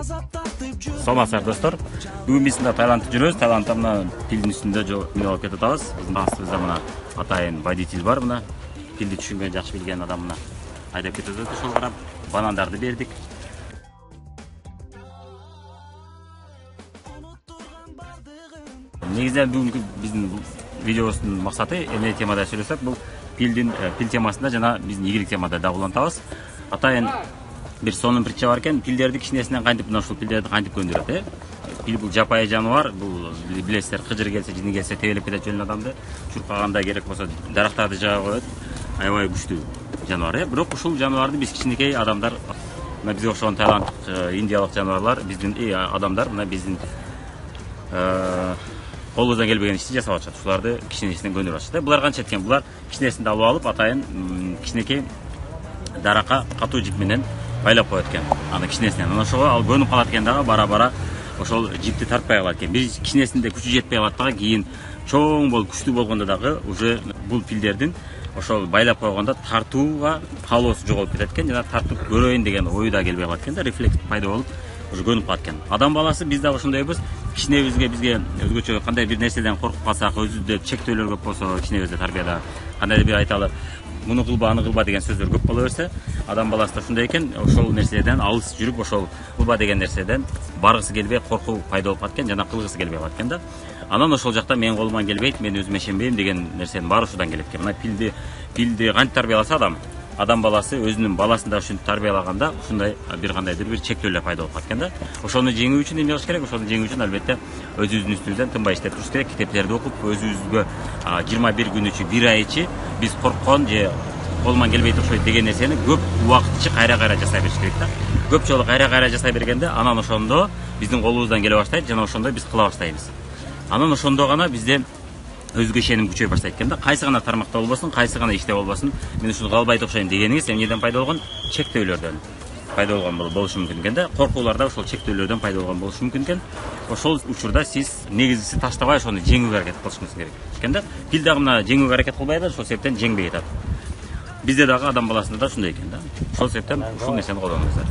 Саламатсыздар достор. Бүгүн биз Таиландда жүрөбүз. Таиландда мына пилдин үстүндө жол алып кетип атабыз. Биздин астыбызда мына атайын водитель бар мына. Пилди түшүнгөн, жакшы билген адам мына айдап кетип атат. Ошол карап банандарды бердик. Негизинен бүгүнкү биздин видеобуздун максаты эмне темада сүйлөсөк, бул пил темасында жана биздин ийгилик темада да улантабыз. Атайын bir сонун притча бар экен. Пилдерди кичинесинен кантип мына ушул пилдерди кантип көндүрөт, Пил бул жапайы жаныбар, бул билесиздер, кыжыр келсе, жини келсе тебелеп кетет жөн адамды. Чуркаганда керек болсо дарактарды жаап коет. Аябай күчтүү жаныбар, Бирок ушул жаныбарды биз кичинекей адамдар, мына бизге окшогон таиланддык, индиялык жаныбарлар, биздин адамдар мына биздин колубуздан келбеген ишти жасап атышат. Ушуларды кичинесинен көндүрүп атышат. Булар канча эткен? Булар кичинесинде алып алып, атайын кичинекей даракка катуу жип менен байлап коет экен. Аны кичинесинен. Анан ошого ал көнүп калат экен дагы, бара-бара ошол жипти тартпай калат экен. Бир кичинесинде күчү жетпей калат дагы, кийин чоң болуп күчтүү болгондо дагы уже бул пилдердин ошол байлап койгондо тартууга каалоосу жоголуп кетет экен. Жана тартып көрөйүн деген ою да келбей калат экен да, рефлекс пайда болуп уже көнүп калат экен. Адам баласы биз дагы ошондойбуз. Кичинебизге бизге өзгөчө кандай бир нерседен коркуп калсак, өзүбүздө чектөөлөр көп болсо, кичинебизде тарбияда кандайдыр бир айталы муну кылба, аны кылба деген сөздөр көп боло берсе, адам баласы да ушундай экен, ошол нерседен алыс жүрүп, ошол кылба деген нерседен баргысы келбей, коркуу пайда болуп калат экен, жана кылгысы келбей калат экен да. Анан ошол жакта менин колуман келбейт, мен өзүмө ишенбейм деген нерсенин баары ушудан келет экен. Мына пилди кантип тарбияласа адам баласы өзүнүн баласын да ушинтип тарбиялаганда ушундай бир кандайдыр бир чектөөлөр пайда болуп калат экен да. Ошону жеңүү үчүн эмне кылыш керек? Ошону жеңүү үчүн албетте өзүбүздүн үстүбүздөн тынбай иштеп туруш керек. Китептерди окуп, өзүбүзгө 21 күн ичи, 1 ай ичи биз корккон же колуман келбейт окшойт деген нерсени көп убакыт ичи кайра жасай бериш керек да. Көп жолу кайра жасай бергенде, анан ошондо биздин колубуздан келе баштайт, жана ошондо биз кыла баштайбыз. Анан ошондо гана бизде өзгө ишеним күчөй баштайт экен да. Кайсы гана тармакта болбосун, кайсы гана иште болбосун, мен ушуну кыла албайт окшойм дегениңиз эмнеден пайда болгон? Чектөөлөрдөн пайда болгон болушу мүмкүн экен да. Коркуулар да ошол чектөөлөрдөн пайда болгон болушу мүмкүн экен. Ошол учурда сиз негизгиси таштабай ошону жеңүүгө аракет кылышыңыз керек экен да. Пил дагы мына жеңүүгө аракет кылбай да, ошол себептен жеңбей жатат. Бизде дагы адам баласында да ушундай экен да. Ошол себептен ушул нерсени колдонуңуздар.